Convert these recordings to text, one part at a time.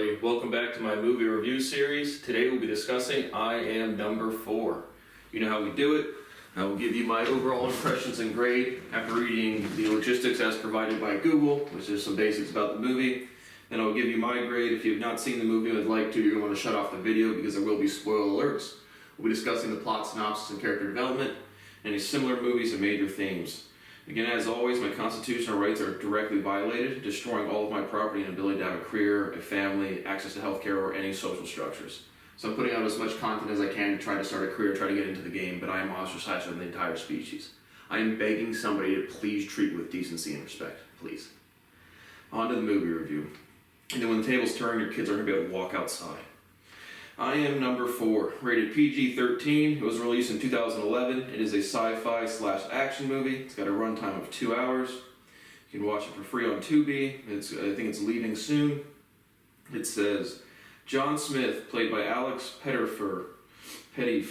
everybody, welcome back to my movie review series. Today we'll be discussing I Am Number 4. You know how we do it. I will give you my overall impressions and grade after reading the logistics as provided by Google, which is some basics about the movie. Then I'll give you my grade. If you have not seen the movie and would like to, you're going to want to shut off the video because there will be spoiler alerts. We'll be discussing the plot, synopsis, and character development, and any similar movies and major themes. Again, as always, my constitutional rights are directly violated, destroying all of my property and ability to have a career, a family, access to healthcare, or any social structures. So I'm putting out as much content as I can to try to start a career, try to get into the game, but I am ostracized from the entire species. I am begging somebody to please treat me with decency and respect, please. On to the movie review. And then when the tables turn, your kids are going to be able to walk outside. I Am Number 4, rated PG-13. It was released in 2011. It is a sci-fi/action movie. It's got a runtime of 2 hours. You can watch it for free on Tubi. I think it's leaving soon. It says, John Smith, played by Alex Pettyfer, I think,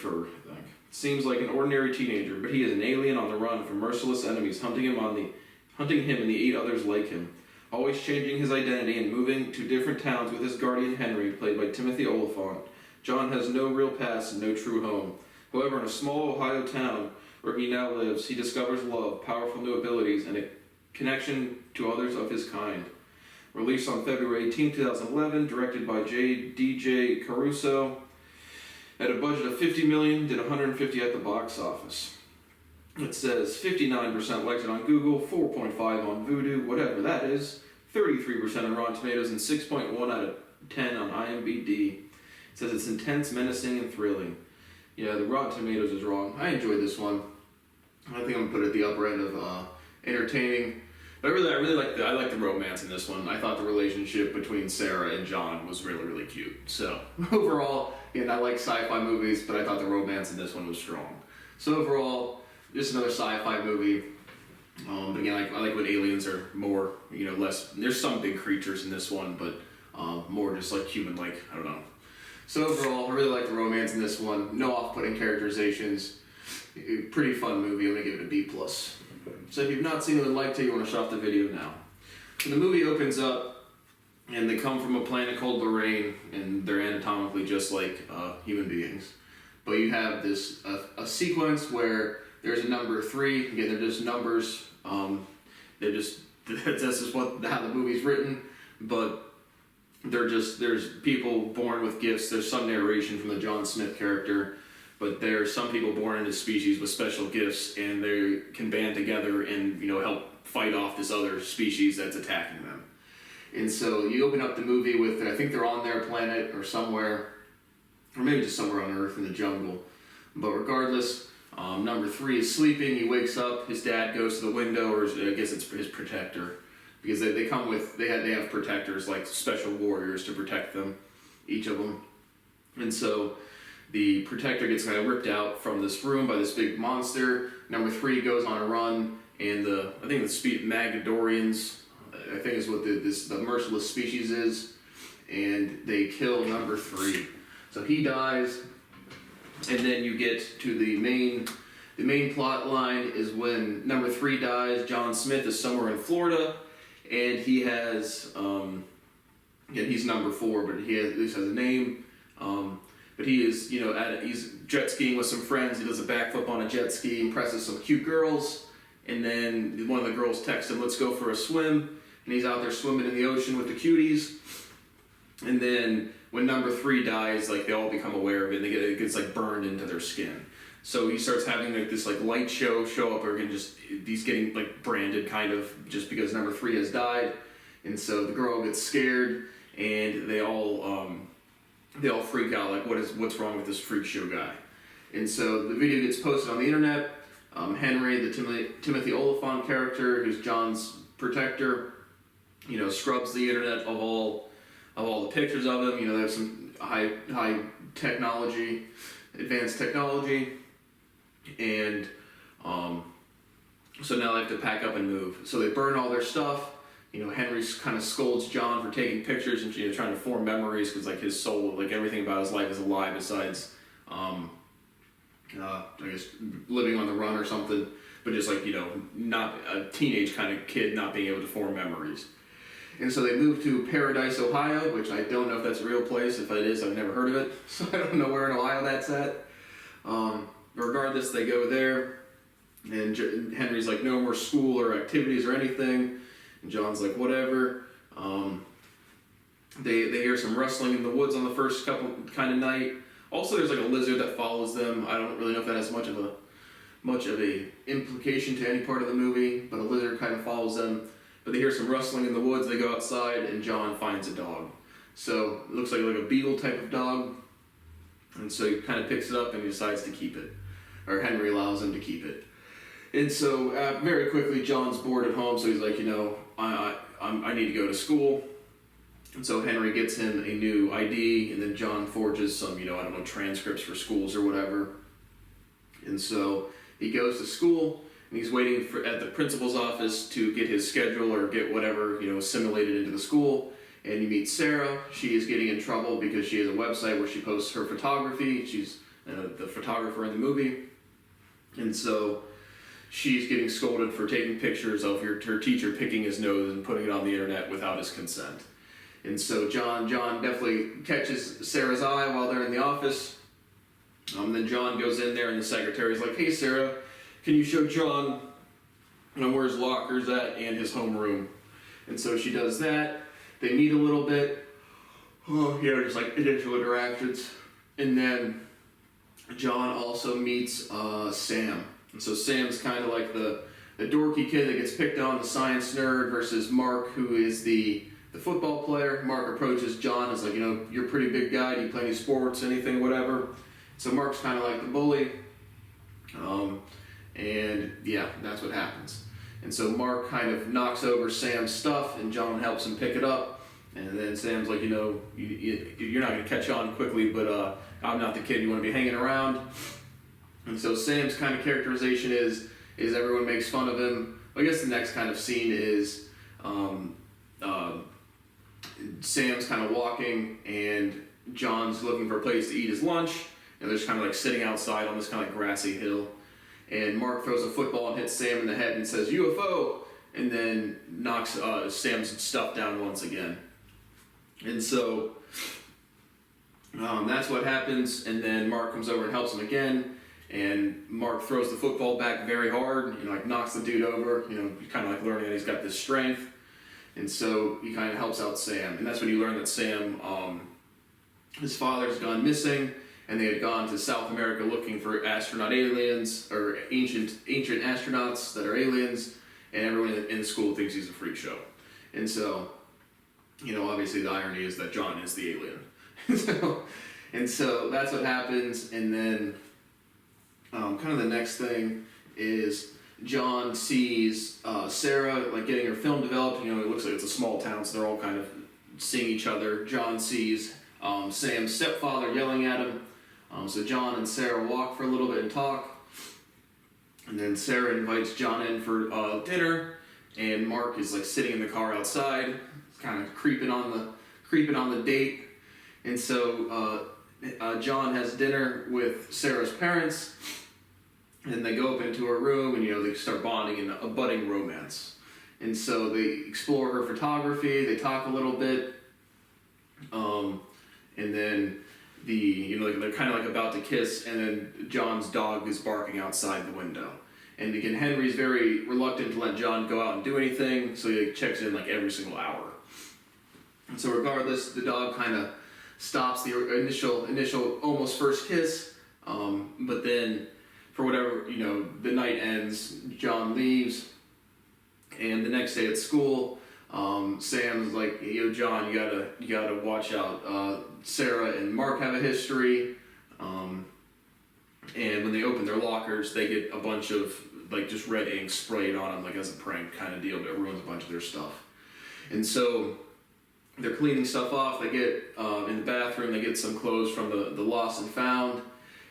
seems like an ordinary teenager, but he is an alien on the run from merciless enemies hunting him and the 8 others like him. Always changing his identity and moving to different towns with his guardian Henry, played by Timothy Olyphant. John has no real past and no true home. However, in a small Ohio town where he now lives, he discovers love, powerful new abilities, and a connection to others of his kind. Released on February 18, 2011, directed by D.J. Caruso. At a budget of $50 million, did $150 at the box office. It says 59% liked it on Google, 4.5 on Vudu, whatever that is, 33% on Rotten Tomatoes, and 6.1 out of 10 on IMDb. It says it's intense, menacing, and thrilling. Yeah, the Rotten Tomatoes is wrong. I enjoyed this one. I think I'm gonna put it at the upper end of entertaining. But I really like the romance in this one. I thought the relationship between Sarah and John was really, really cute. So overall, again, I like sci-fi movies, but I thought the romance in this one was strong. So overall, just another sci-fi movie. But again, I like when aliens are more, less. There's some big creatures in this one, but more just like human-like. I don't know. So overall, I really like the romance in this one. No off-putting characterizations. Pretty fun movie. I'm gonna give it a B+. So if you've not seen it and would like to, you want to shut off the video now. So the movie opens up, and they come from a planet called Lorraine, and they're anatomically just like human beings. But you have this a sequence where there's a number 3. Again, they're just numbers. That's just how the movie's written. But there's people born with gifts. There's some narration from the John Smith character. But there's some people born into species with special gifts, and they can band together and help fight off this other species that's attacking them. And so you open up the movie with, I think they're on their planet or somewhere, or maybe just somewhere on Earth in the jungle. But regardless, number 3 is sleeping. He wakes up. His dad goes to the window, or I guess it's his protector, because they come with they have protectors, like special warriors to protect them, each of them. And so the protector gets kind of ripped out from this room by this big monster. Number 3 goes on a run, and I think the Magadorians, I think is what the merciless species is, and they kill number 3. So he dies, and then you get to the main plot line is when number 3 dies. John Smith is somewhere in Florida, and he has he's number 4, but he at least has a name. But he is, he's jet skiing with some friends. He does a backflip on a jet ski, impresses some cute girls, and then one of the girls texts him, "Let's go for a swim." And he's out there swimming in the ocean with the cuties. And then when number 3 dies, they all become aware of it, and it gets burned into their skin. So he starts having this light show up, or he's getting branded kind of just because number 3 has died. And so the girl gets scared, and they all freak out, what's wrong with this freak show guy? And so the video gets posted on the internet. Henry, the Timothy Olyphant character, who's John's protector, scrubs the internet of all the pictures of him. They have some high technology, advanced technology, and so now they have to pack up and move. So they burn all their stuff. Henry kind of scolds John for taking pictures and trying to form memories, because his soul, everything about his life is alive besides, I guess, living on the run or something. But just not a teenage kind of kid not being able to form memories. And so they move to Paradise, Ohio, which I don't know if that's a real place. If it is, I've never heard of it. So I don't know where in Ohio that's at. Regardless, they go there. And Henry's like, no more school or activities or anything. And John's like, whatever. They hear some rustling in the woods on the first kind of night. Also, there's like a lizard that follows them. I don't really know if that has much of a implication to any part of the movie, but a lizard kind of follows them. But they hear some rustling in the woods. They go outside, and John finds a dog. So it looks like a beagle type of dog. And so he kind of picks it up and he decides to keep it, or Henry allows him to keep it. And so very quickly, John's bored at home, so he's like, I need to go to school. And so Henry gets him a new ID, and then John forges some, transcripts for schools or whatever. And so he goes to school, and he's waiting at the principal's office to get his schedule or get whatever, assimilated into the school. And he meets Sarah. She is getting in trouble because she has a website where she posts her photography. She's the photographer in the movie. And so she's getting scolded for taking pictures of her teacher picking his nose and putting it on the internet without his consent. And so John definitely catches Sarah's eye while they're in the office. Then John goes in there and the secretary's like, hey Sarah, can you show John where his locker's at and his homeroom? And so she does that. They meet a little bit. Just like initial interactions. And then John also meets Sam. And so Sam's kind of like the dorky kid that gets picked on, the science nerd, versus Mark, who is the football player. Mark approaches John as like, you're a pretty big guy. Do you play any sports, anything, whatever? So Mark's kind of like the bully. And yeah, that's what happens. And so Mark kind of knocks over Sam's stuff, and John helps him pick it up. And then Sam's like, you're not going to catch on quickly, but I'm not the kid you want to be hanging around. And so Sam's kind of characterization is everyone makes fun of him. I guess the next kind of scene is Sam's kind of walking, and John's looking for a place to eat his lunch, and they're just kind of like sitting outside on this kind of like grassy hill. And Mark throws a football and hits Sam in the head and says, UFO! And then knocks Sam's stuff down once again. And so that's what happens. And then Mark comes over and helps him again. And Mark throws the football back very hard, knocks the dude over, kind of like learning that he's got this strength. And so he kind of helps out Sam. And that's when you learn that Sam, his father's gone missing, and they had gone to South America looking for astronaut aliens, or ancient astronauts that are aliens, and everyone in the school thinks he's a freak show. And so, obviously the irony is that John is the alien. so that's what happens, and then kind of the next thing is John sees Sarah like getting her film developed. It looks like it's a small town, so they're all kind of seeing each other. John sees Sam's stepfather yelling at him. So John and Sarah walk for a little bit and talk. And then Sarah invites John in for dinner, and Mark is like sitting in the car outside, kind of creeping on the date. And so John has dinner with Sarah's parents, and they go up into her room, and they start bonding in a budding romance. And so they explore her photography, they talk a little bit, and then they're kind of like about to kiss, and then John's dog is barking outside the window. And again, Henry's very reluctant to let John go out and do anything, so he checks in like every single hour. And so regardless, the dog kind of stops the initial almost first kiss, but then for whatever, the night ends, John leaves, and the next day at school, Sam's like, John, you gotta watch out. Sarah and Mark have a history, and when they open their lockers, they get a bunch of like just red ink sprayed on them, like as a prank kind of deal, but it ruins a bunch of their stuff. And so they're cleaning stuff off. They get in the bathroom, they get some clothes from the lost and found,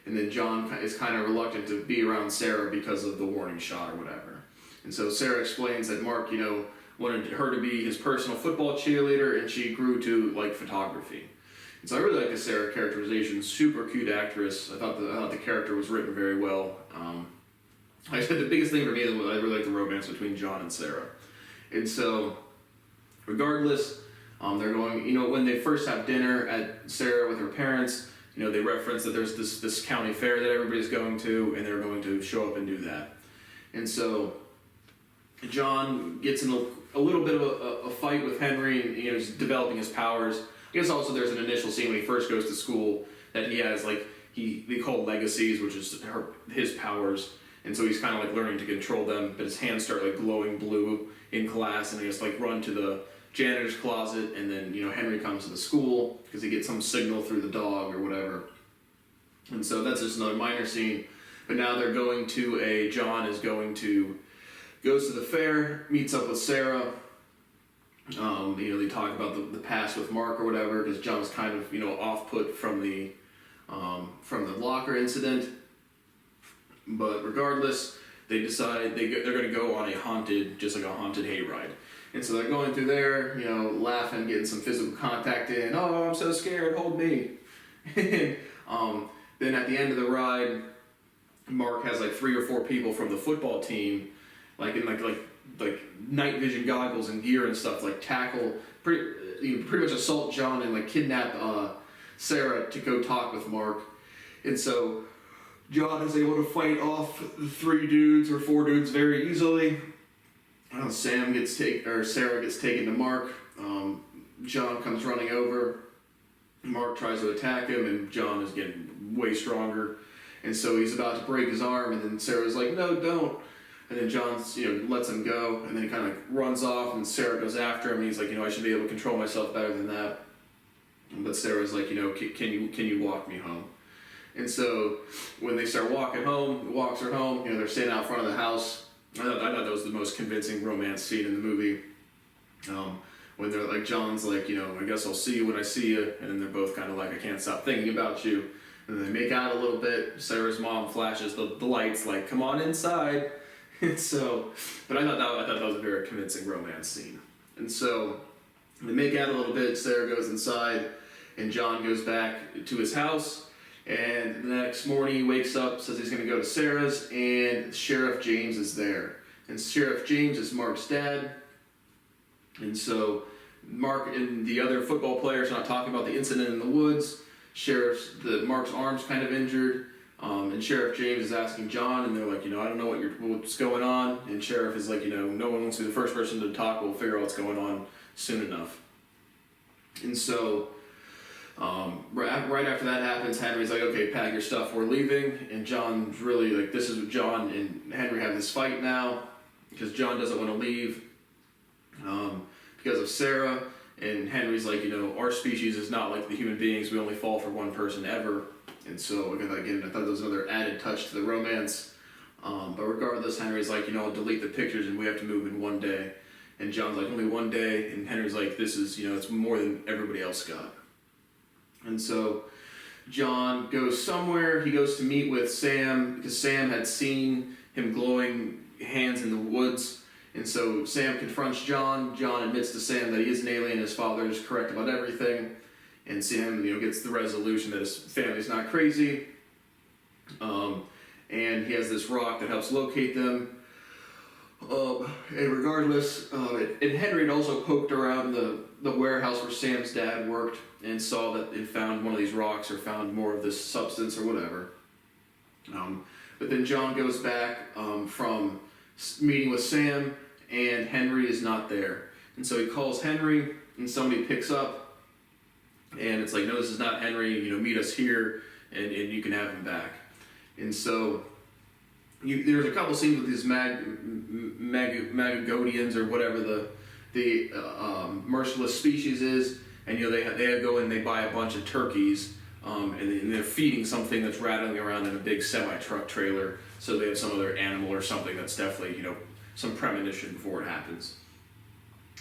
and then John is kind of reluctant to be around Sarah because of the warning shot or whatever. And so Sarah explains that Mark, wanted her to be his personal football cheerleader, and she grew to like photography. And so I really like the Sarah characterization. Super cute actress. I thought the character was written very well. Like I said, the biggest thing for me is I really like the romance between John and Sarah. And so Regardless, they're going, when they first have dinner at Sarah with her parents, they reference that there's this county fair that everybody's going to, and they're going to show up and do that. And so John gets in a little bit of a fight with Henry, and he's developing his powers. I guess also there's an initial scene when he first goes to school that he has they call legacies, which is his powers, and so he's kind of learning to control them. But his hands start glowing blue in class, and he has to run to the janitor's closet, and then Henry comes to the school because he gets some signal through the dog or whatever. And so that's just another minor scene. But now they're going to John goes to the fair, meets up with Sarah. They talk about the past with Mark or whatever, because John's kind of off put from the locker incident. But regardless, they decide they're going to go on a haunted hayride. And so they're going through there, laughing, getting some physical contact in. Oh, I'm so scared, hold me. And then at the end of the ride, Mark has 3 or 4 people from the football team, in night vision goggles and gear and stuff, tackle, pretty much assault John and kidnap Sarah to go talk with Mark. And so John is able to fight off the 3 dudes or 4 dudes very easily. Sarah gets taken to Mark. John comes running over. Mark tries to attack him, and John is getting way stronger. And so he's about to break his arm, and then Sarah's like, "No, don't." And then John, lets him go, and then he kind of runs off, and Sarah goes after him, and he's like, "I should be able to control myself better than that." But Sarah's like, "Can you walk me home?" And so when they start walks her home. They're standing out front of the house. I thought that was the most convincing romance scene in the movie. When they're John's I guess I'll see you when I see you, and then they're both kind of I can't stop thinking about you. And then they make out a little bit. Sarah's mom flashes the lights, come on inside. And so, but I thought that was a very convincing romance scene. And so they make out a little bit. Sarah goes inside, and John goes back to his house. And the next morning he wakes up, says he's going to go to Sarah's, and Sheriff James is there. And Sheriff James is Mark's dad. And so Mark and the other football players are not talking about the incident in the woods. Mark's arm's kind of injured. And Sheriff James is asking John, and they're like, I don't know what's going on. And Sheriff is like, no one wants to be the first person to talk. We'll figure out what's going on soon enough. And so right after that happens, Henry's like, "Okay, pack your stuff, we're leaving." And John's really this is John and Henry have this fight now, because John doesn't want to leave because of Sarah. And Henry's like, our species is not like the human beings. We only fall for one person ever. And so, again, I thought there was another added touch to the romance. But regardless, Henry's like, I'll delete the pictures and we have to move in one day. And John's like, "Only one day." And Henry's like, "This is, it's more than everybody else got." And so John goes somewhere. He goes to meet with Sam, because Sam had seen him glowing hands in the woods. And so Sam confronts John. John admits to Sam that he is an alien. His father is correct about everything. And Sam, gets the resolution that his family's not crazy. And he has this rock that helps locate them. And regardless, and Henry had also poked around the warehouse where Sam's dad worked and saw that it found one of these rocks or found more of this substance or whatever. But then John goes back from meeting with Sam, and Henry is not there. And so he calls Henry, and somebody picks up, and it's like, "No, this is not Henry, meet us here, and you can have him back." And so there's a couple scenes with these Magagodians or whatever the merciless species is, and they go and they buy a bunch of turkeys, and they're feeding something that's rattling around in a big semi-truck trailer, so they have some other animal or something that's definitely some premonition before it happens.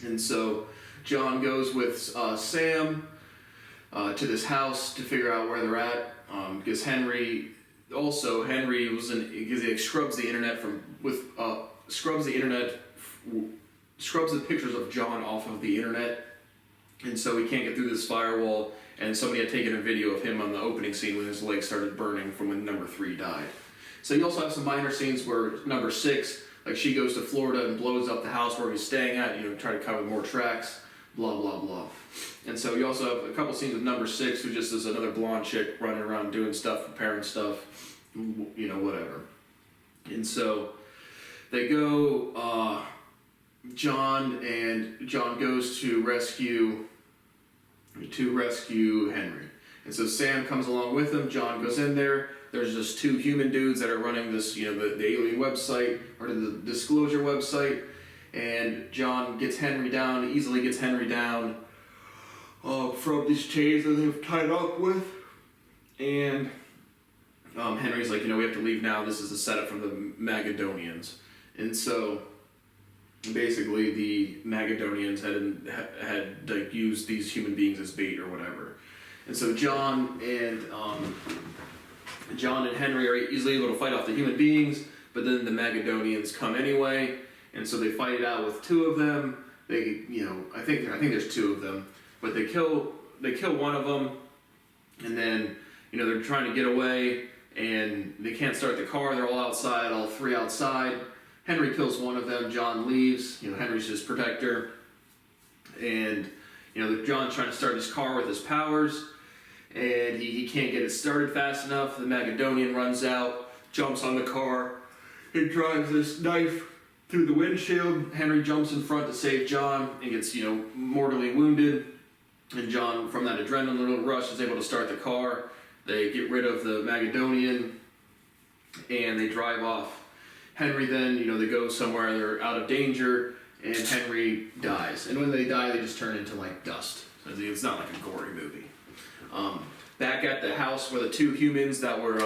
And so John goes with Sam to this house to figure out where they're at, because Henry because he scrubs the internet scrubs the pictures of John off of the internet, and so he can't get through this firewall. And somebody had taken a video of him on the opening scene when his leg started burning from when number 3 died. So you also have some minor scenes where number 6, she goes to Florida and blows up the house where he's staying at, try to cover more tracks. blah, blah, blah. And so you also have a couple scenes with number 6, who just is another blonde chick running around doing stuff, preparing stuff, whatever. And so they go, John goes to rescue Henry. And so Sam comes along with him. John goes in there. There's just 2 human dudes that are running this, the alien website, or the disclosure website. And John easily gets Henry down from these chains that they've tied up with. And Henry's like, we have to leave now. This is a setup from the Magadonians. And so basically the Magadonians had like used these human beings as bait or whatever. And so John and Henry are easily able to fight off the human beings, but then the Magadonians come anyway, and so they fight it out with 2 of them. They, I think there's 2 of them, but they kill one of them, and then they're trying to get away, and they can't start the car. They're all outside, all 3 outside. Henry kills one of them. John leaves. Henry's his protector, and John's trying to start his car with his powers, and he can't get it started fast enough. The Magadonian runs out, jumps on the car, and drives this knife through the windshield. Henry jumps in front to save John and gets, mortally wounded. And John, from that adrenaline rush, is able to start the car. They get rid of the Magadonian, and they drive off. Henry then, they go somewhere, they're out of danger, and Henry dies. And when they die, they just turn into, like, dust. So it's not like a gory movie. Back at the house where the 2 humans that were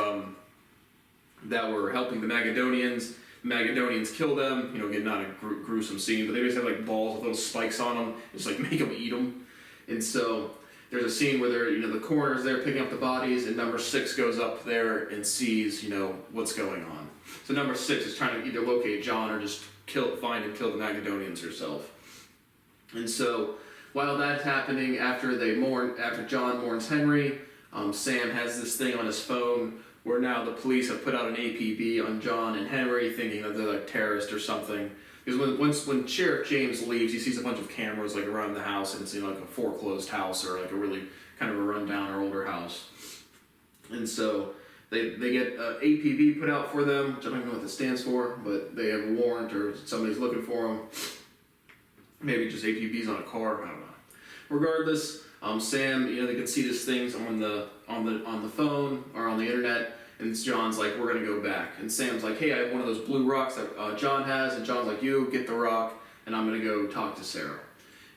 helping the Magadonians kill them. Again, not a gruesome scene, but they just have like balls with little spikes on them, just like make them eat them. And so there's a scene where they're, the coroner's there picking up the bodies, and number 6 goes up there and sees, what's going on. So number 6 is trying to either locate John or just find and kill the Magadonians herself. And so while that's happening, after John mourns Henry, Sam has this thing on his phone where now the police have put out an APB on John and Henry, thinking that they're like terrorists or something. Because when Sheriff James leaves, he sees a bunch of cameras like around the house, and it's like a foreclosed house or like a really kind of a rundown or older house. And so they get APB put out for them, which I don't even know what that stands for, but they have a warrant or somebody's looking for them. Maybe just APBs on a car, I don't know. Regardless, Sam, they can see these things on the phone or on the internet, and John's like, we're gonna go back. And Sam's like, hey, I have one of those blue rocks that John has, and John's like, you get the rock, and I'm gonna go talk to Sarah.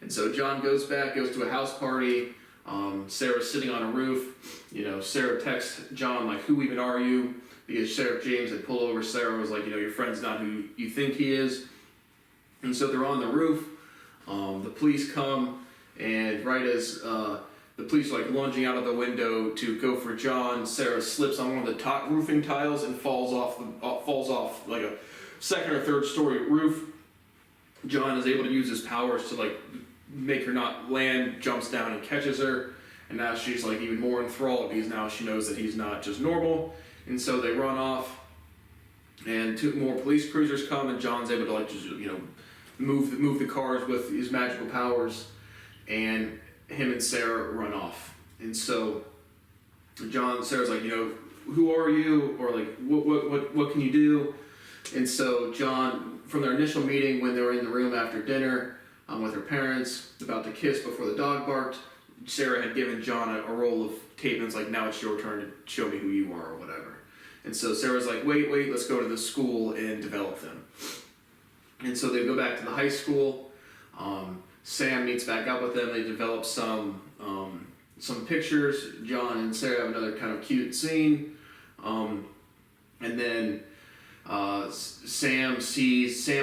And so John goes to a house party. Sarah's sitting on a roof. Sarah texts John like, who even are you? Because Sheriff James had pulled over. Sarah was like, your friend's not who you think he is. And so they're on the roof. The police come, and right as the police are like lunging out of the window to go for John, Sarah slips on one of the top roofing tiles and falls off like a 2nd or 3rd story roof. John is able to use his powers to like make her not land, jumps down and catches her, and now she's like even more enthralled because now she knows that he's not just normal. And so they run off, and 2 more police cruisers come, and John's able to like just move the cars with his magical powers, and him and Sarah run off. And so Sarah's like, who are you? Or like, what can you do? And so John, from their initial meeting when they were in the room after dinner with her parents, about to kiss before the dog barked, Sarah had given John a roll of tape, and it's like, now it's your turn to show me who you are or whatever. And so Sarah's like, wait, let's go to the school and develop them. And so they go back to the high school. Sam meets back up with them. They develop some pictures. John and Sarah have another kind of cute scene. And then Sam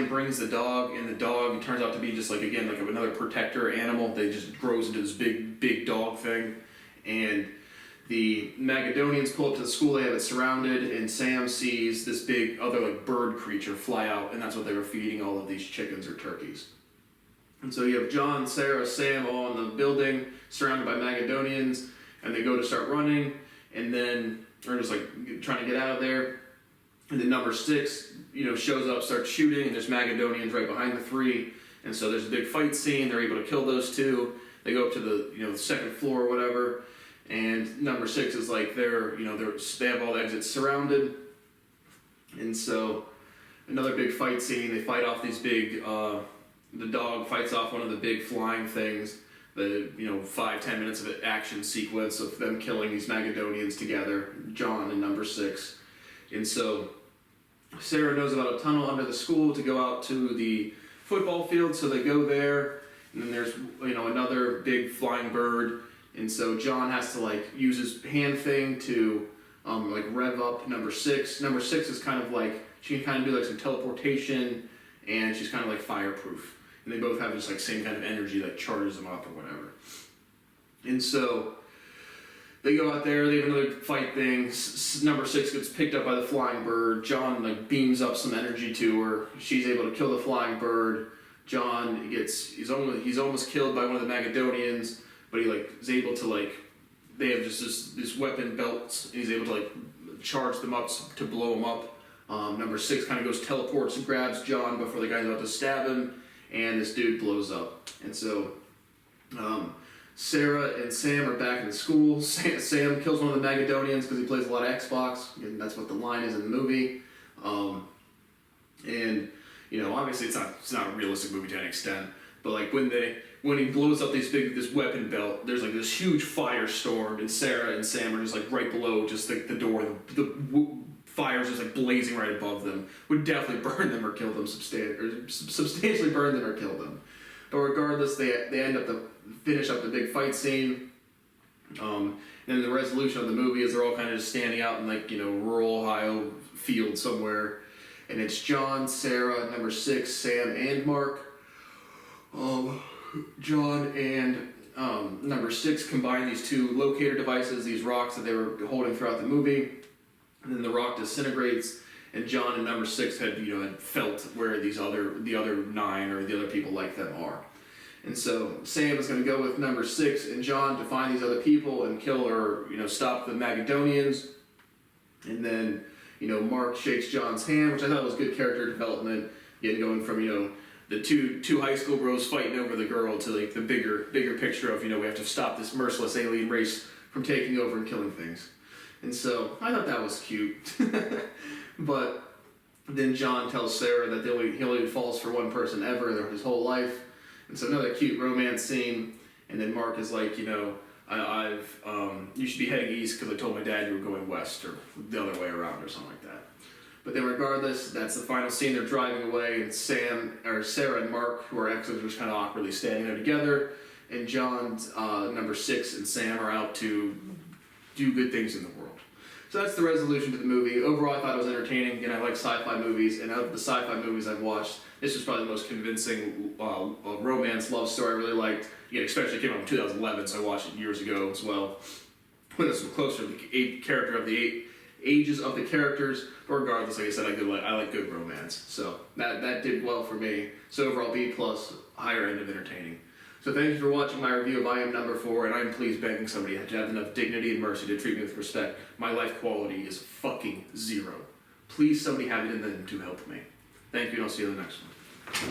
brings the dog, and the dog turns out to be just like, again, like another protector animal. They just grows into this big dog thing. And the Magadonians pull up to the school. They have it surrounded, and Sam sees this big other like bird creature fly out, and that's what they were feeding all of these chickens or turkeys. And so you have John, Sarah, Sam all in the building, surrounded by Magadonians, and they go to start running, and then they're just like trying to get out of there. And then number 6, shows up, starts shooting, and there's Magadonians right behind the 3, And so there's a big fight scene. They're able to kill those two. They go up to the second floor or whatever. And number 6 is like they have all the exits surrounded. And so another big fight scene. They fight off these big. The dog fights off one of the big flying things. The 5-10 minutes of an action sequence of them killing these Magadonians together. John and number 6. And so Sarah knows about a tunnel under the school to go out to the football field, so they go there, and then there's another big flying bird, and so John has to use his hand thing to rev up number 6. Number 6 is kind of she can kind of do some teleportation, and she's kind of fireproof, and they both have this same kind of energy that charges them up or whatever. And so they go out there, they have another fight thing. Number 6 gets picked up by the flying bird. John beams up some energy to her. She's able to kill the flying bird. John he's almost killed by one of the Magadonians, but he is able to they have just this weapon belts, and he's able to charge them up to blow them up. Number 6 kind of goes teleports and grabs John before the guy's about to stab him, and this dude blows up. And so Sarah and Sam are back in school. Sam kills one of the Magadonians because he plays a lot of Xbox, and that's what the line is in the movie. Obviously it's not a realistic movie to an extent, but when he blows up this weapon belt, there's this huge firestorm, and Sarah and Sam are just right below just the door. The fire's just blazing right above them. Would definitely burn them or kill them, substantially burn them or kill them. But regardless, they end up to finish up the big fight scene. And then the resolution of the movie is they're all kind of just standing out in rural Ohio field somewhere, and it's John, Sarah, number 6, Sam, and Mark. John and number 6 combine these two locator devices, these rocks that they were holding throughout the movie, and then the rock disintegrates. And John and number 6 had felt where the other 9 or the other people like them are. And so Sam is going to go with number 6 and John to find these other people and kill or stop the Magadonians. And then Mark shakes John's hand, which I thought was good character development. Getting going from the two high school bros fighting over the girl to the bigger picture of we have to stop this merciless alien race from taking over and killing things. And so I thought that was cute. But then John tells Sarah that he only falls for one person ever his whole life. And so another cute romance scene. And then Mark is you should be heading east because I told my dad you were going west, or the other way around, or something like that. But then regardless, that's the final scene. They're driving away, and Sarah and Mark, who are exes, are just kind of awkwardly standing there together. And John, number 6, and Sam are out to do good things in the world. So that's the resolution to the movie. Overall, I thought it was entertaining. Again, I like sci-fi movies, and out of the sci-fi movies I've watched, this was probably the most convincing romance love story I really liked. Again, especially it came out in 2011, so I watched it years ago as well. When this was closer to the character of the 8 ages of the characters, but regardless, like I said, I like good romance. So that did well for me. So overall, B+, higher end of entertaining. So thank you for watching my review of I Am Number 4, and I am pleased begging somebody to have enough dignity and mercy to treat me with respect. My life quality is fucking 0. Please somebody have it in them to help me. Thank you, and I'll see you in the next one.